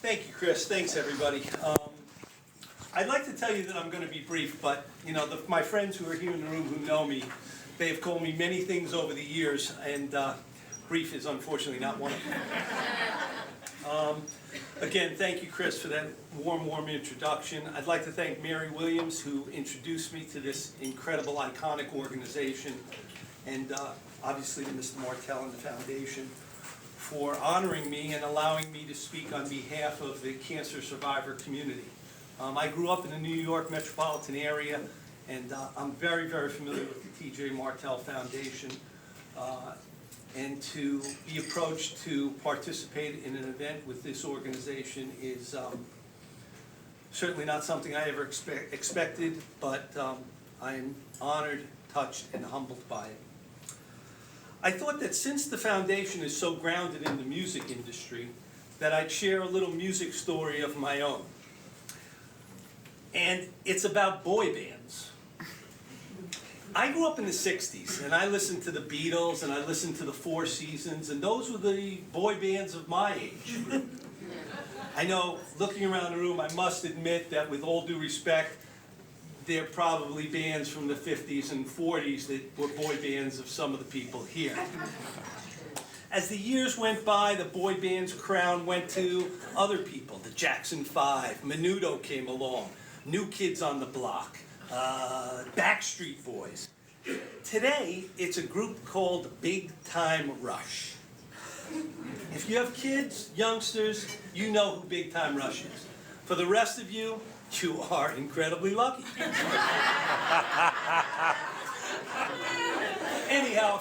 Thank you, Chris. Thanks, everybody. I'd like to tell you that I'm going to be brief, but my friends who are here in the room who know me, they have called me many things over the years, and brief is unfortunately not one of them. Again, thank you, Chris, for that warm introduction. I'd like to thank Mary Williams, who introduced me to this incredible, iconic organization, and obviously to Mr. Martell and the Foundation for honoring me and allowing me to speak on behalf of the cancer survivor community. I grew up in the New York metropolitan area, and I'm very familiar with the TJ Martell Foundation. And to be approached to participate in an event with this organization is certainly not something I ever expected, but I'm honored, touched, and humbled by it. I thought that since the foundation is so grounded in the music industry, that I'd share a little music story of my own. And it's about boy bands. I grew up in the 60s, and I listened to the Beatles, and I listened to the Four Seasons, and those were the boy bands of my age. I know, looking around the room, I must admit that with all due respect, there are probably bands from the 50s and 40s that were boy bands of some of the people here. As the years went by, the boy band's crown went to other people. The Jackson 5, Menudo came along, New Kids on the Block, Backstreet Boys. Today, it's a group called Big Time Rush. If you have kids, youngsters, you know who Big Time Rush is. For the rest of you, you are incredibly lucky. Anyhow, a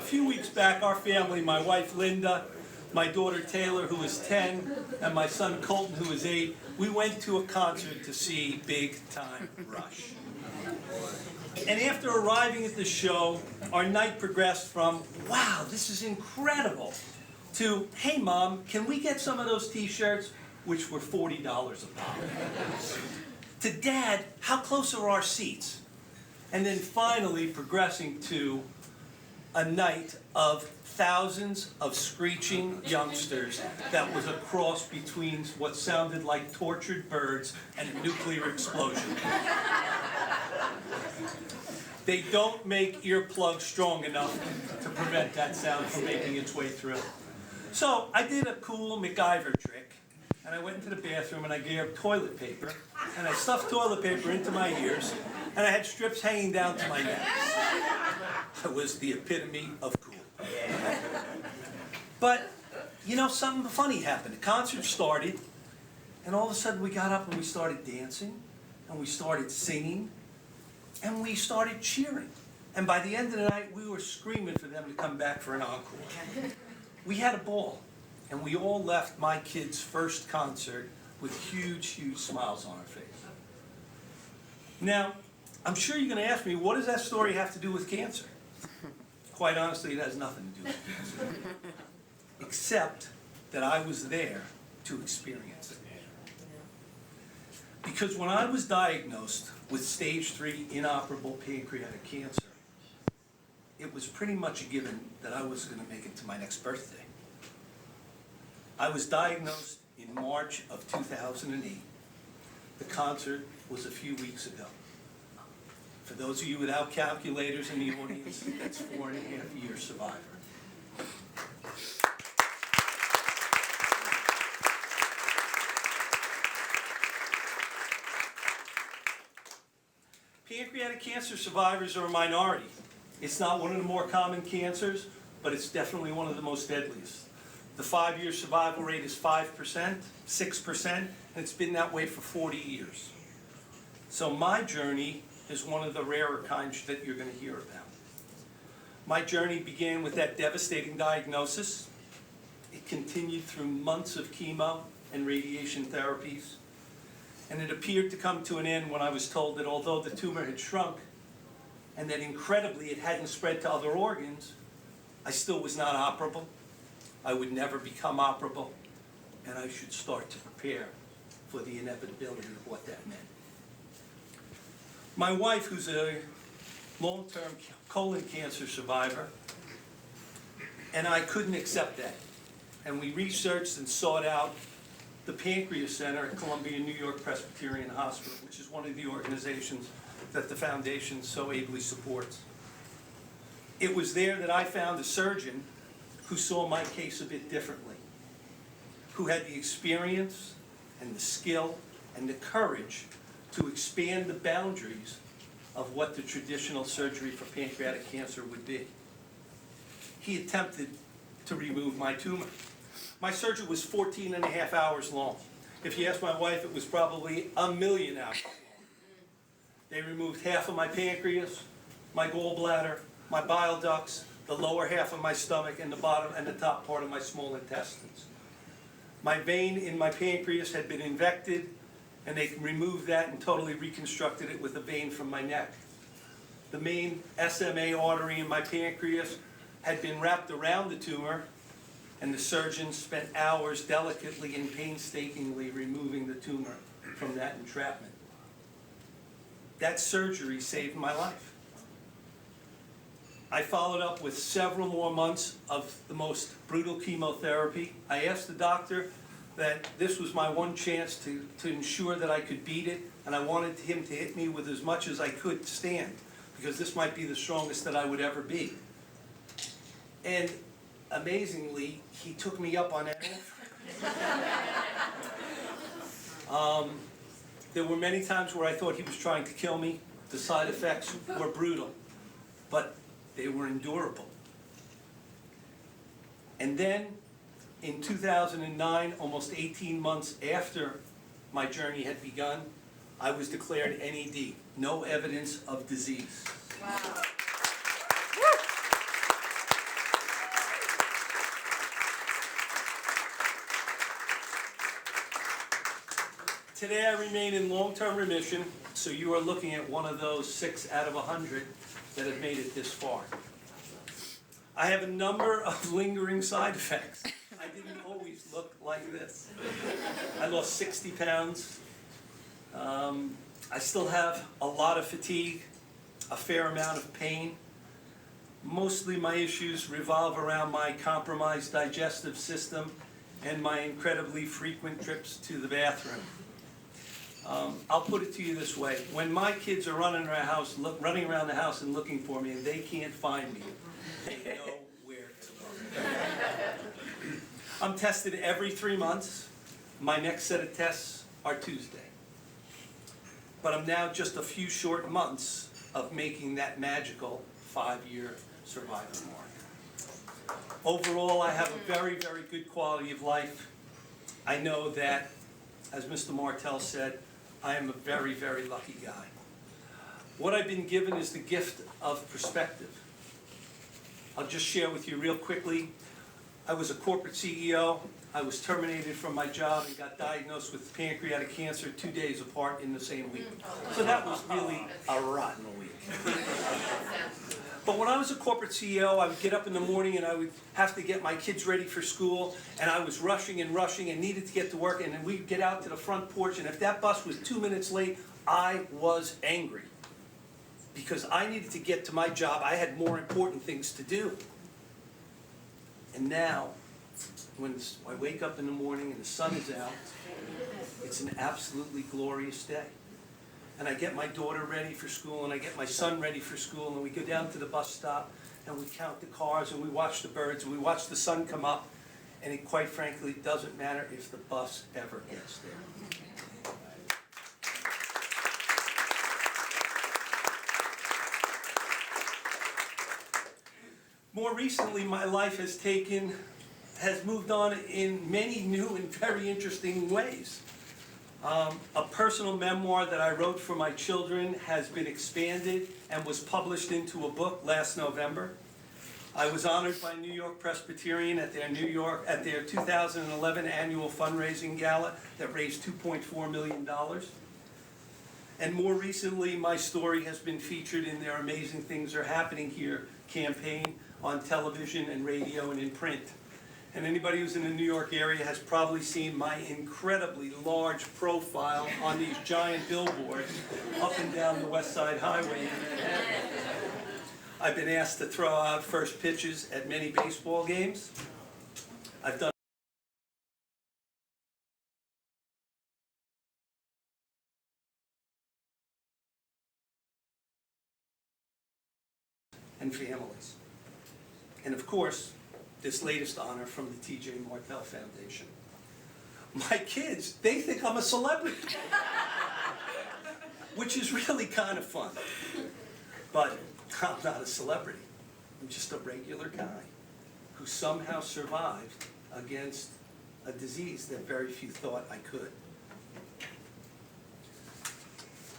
few weeks back, our family, my wife Linda, my daughter Taylor, who is 10, and my son Colton, who is 8, we went to a concert to see Big Time Rush. And after arriving at the show, our night progressed from, wow, this is incredible, to, hey Mom, can we get some of those t-shirts? Which were $40 a pop. To Dad, how close are our seats? And then finally progressing to a night of thousands of screeching youngsters that was a cross between what sounded like tortured birds and a nuclear explosion. They don't make earplugs strong enough to prevent that sound from making its way through. So I did a cool MacGyver trick. And I went into the bathroom and I grabbed toilet paper, and I stuffed toilet paper into my ears, and I had strips hanging down to my neck. I was the epitome of cool. But, something funny happened. The concert started, and all of a sudden we got up and we started dancing, and we started singing, and we started cheering. And by the end of the night, we were screaming for them to come back for an encore. We had a ball. And we all left my kids' first concert with huge smiles on our face. Now, I'm sure you're going to ask me, what does that story have to do with cancer? Quite honestly, it has nothing to do with cancer. Except that I was there to experience it. Because when I was diagnosed with stage 3 inoperable pancreatic cancer, it was pretty much a given that I was going to make it to my next birthday. I was diagnosed in March of 2008. The concert was a few weeks ago. For those of you without calculators in the audience, that's 4.5 years survivor. Pancreatic cancer survivors are a minority. It's not one of the more common cancers, but it's definitely one of the most deadliest. The 5-year survival rate is 5%, 6%, and it's been that way for 40 years. So my journey is one of the rarer kinds that you're going to hear about. My journey began with that devastating diagnosis. It continued through months of chemo and radiation therapies, and it appeared to come to an end when I was told that although the tumor had shrunk, and that incredibly it hadn't spread to other organs, I still was not operable. I would never become operable, and I should start to prepare for the inevitability of what that meant. My wife, who's a long-term colon cancer survivor, and I couldn't accept that. And we researched and sought out the Pancreas Center at Columbia New York Presbyterian Hospital, which is one of the organizations that the foundation so ably supports. It was there that I found a surgeon who saw my case a bit differently, who had the experience and the skill and the courage to expand the boundaries of what the traditional surgery for pancreatic cancer would be. He attempted to remove my tumor. My surgery was 14 and a half hours long. If you ask my wife, it was probably a million hours long. They removed half of my pancreas, my gallbladder, my bile ducts, the lower half of my stomach, and the bottom and the top part of my small intestines. My vein in my pancreas had been infected, and they removed that and totally reconstructed it with a vein from my neck. The main SMA artery in my pancreas had been wrapped around the tumor, and the surgeon spent hours delicately and painstakingly removing the tumor from that entrapment. That surgery saved my life. I followed up with several more months of the most brutal chemotherapy. I asked the doctor that this was my one chance to ensure that I could beat it, and I wanted him to hit me with as much as I could stand, because this might be the strongest that I would ever be. And amazingly, he took me up on that offer. There were many times where I thought he was trying to kill me. The side effects were brutal, but they were endurable. And then, in 2009, almost 18 months after my journey had begun, I was declared NED, no evidence of disease. Wow. Today I remain in long-term remission, so you are looking at one of those 6 out of 100 that have made it this far. I have a number of lingering side effects. I didn't always look like this. I lost 60 pounds. I still have a lot of fatigue, a fair amount of pain. Mostly my issues revolve around my compromised digestive system and my incredibly frequent trips to the bathroom. I'll put it to you this way. When my kids are running around the house and looking for me and they can't find me, they know where to look. I'm tested every 3 months. My next set of tests are Tuesday. But I'm now just a few short months of making that magical 5-year survival mark. Overall, I have a very, very good quality of life. I know that, as Mr. Martell said, I am a very, very lucky guy. What I've been given is the gift of perspective. I'll just share with you real quickly. I was a corporate CEO. I was terminated from my job and got diagnosed with pancreatic cancer 2 days apart in the same week. So that was really a rotten week. But when I was a corporate CEO, I would get up in the morning and I would have to get my kids ready for school, and I was rushing and needed to get to work, and then we'd get out to the front porch, and if that bus was 2 minutes late, I was angry. Because I needed to get to my job. I had more important things to do. And now, when I wake up in the morning and the sun is out, it's an absolutely glorious day. And I get my daughter ready for school, and I get my son ready for school, and we go down to the bus stop, and we count the cars, and we watch the birds, and we watch the sun come up, and it quite frankly doesn't matter if the bus ever gets there. More recently, my life has moved on in many new and very interesting ways. A personal memoir that I wrote for my children has been expanded and was published into a book last November. I was honored by New York Presbyterian at their 2011 annual fundraising gala that raised $2.4 million. And more recently, my story has been featured in their Amazing Things Are Happening Here campaign on television and radio and in print. And anybody who's in the New York area has probably seen my incredibly large profile on these giant billboards up and down the West Side Highway in Manhattan. I've been asked to throw out first pitches at many baseball games. I've done and families. And of course, this latest honor from the TJ Martell Foundation. My kids, they think I'm a celebrity, which is really kind of fun. But I'm not a celebrity. I'm just a regular guy who somehow survived against a disease that very few thought I could.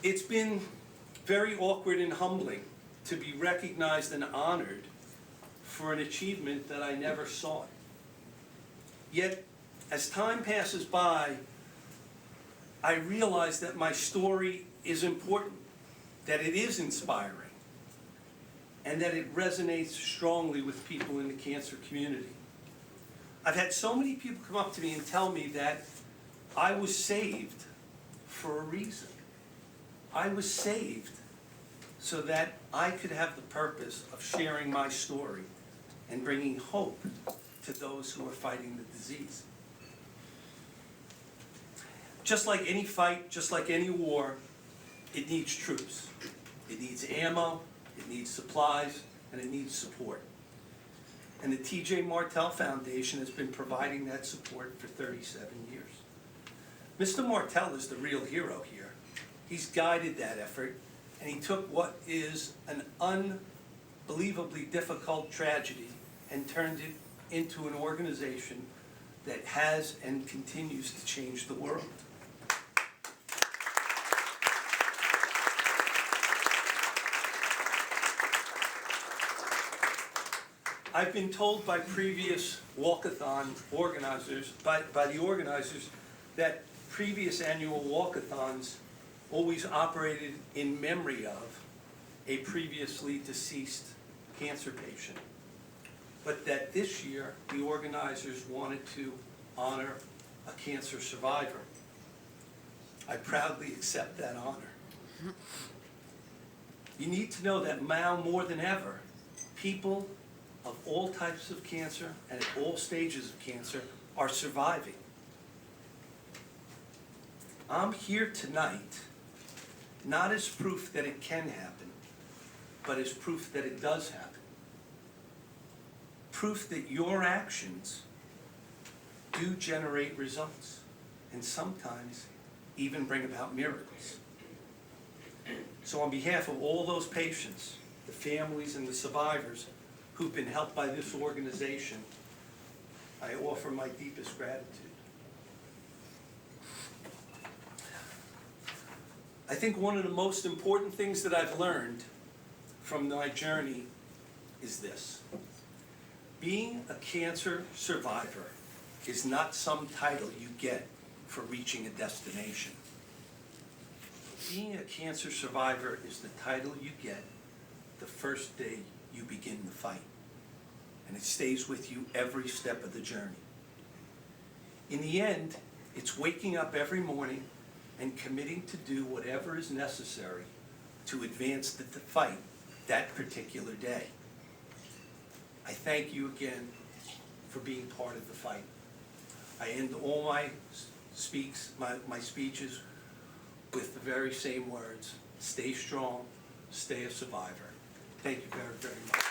It's been very awkward and humbling to be recognized and honored for an achievement that I never sought. Yet, as time passes by, I realize that my story is important, that it is inspiring, and that it resonates strongly with people in the cancer community. I've had so many people come up to me and tell me that I was saved for a reason. I was saved so that I could have the purpose of sharing my story and bringing hope to those who are fighting the disease. Just like any fight, just like any war, it needs troops. It needs ammo, it needs supplies, and it needs support. And the TJ Martell Foundation has been providing that support for 37 years. Mr. Martell is the real hero here. He's guided that effort, and he took what is an unbelievably difficult tragedy and turned it into an organization that has and continues to change the world. I've been told by previous walk-a-thon organizers, by the organizers, that previous annual walk-a-thons always operated in memory of a previously deceased cancer patient. But that this year, the organizers wanted to honor a cancer survivor. I proudly accept that honor. You need to know that now more than ever, people of all types of cancer and at all stages of cancer are surviving. I'm here tonight not as proof that it can happen, but as proof that it does happen. Proof that your actions do generate results and sometimes even bring about miracles. So on behalf of all those patients, the families and the survivors who've been helped by this organization, I offer my deepest gratitude. I think one of the most important things that I've learned from my journey is this. Being a cancer survivor is not some title you get for reaching a destination. Being a cancer survivor is the title you get the first day you begin the fight. And it stays with you every step of the journey. In the end, it's waking up every morning and committing to do whatever is necessary to advance the fight that particular day. I thank you again for being part of the fight. I end all my speeches with the very same words: stay strong, stay a survivor. Thank you very, very much.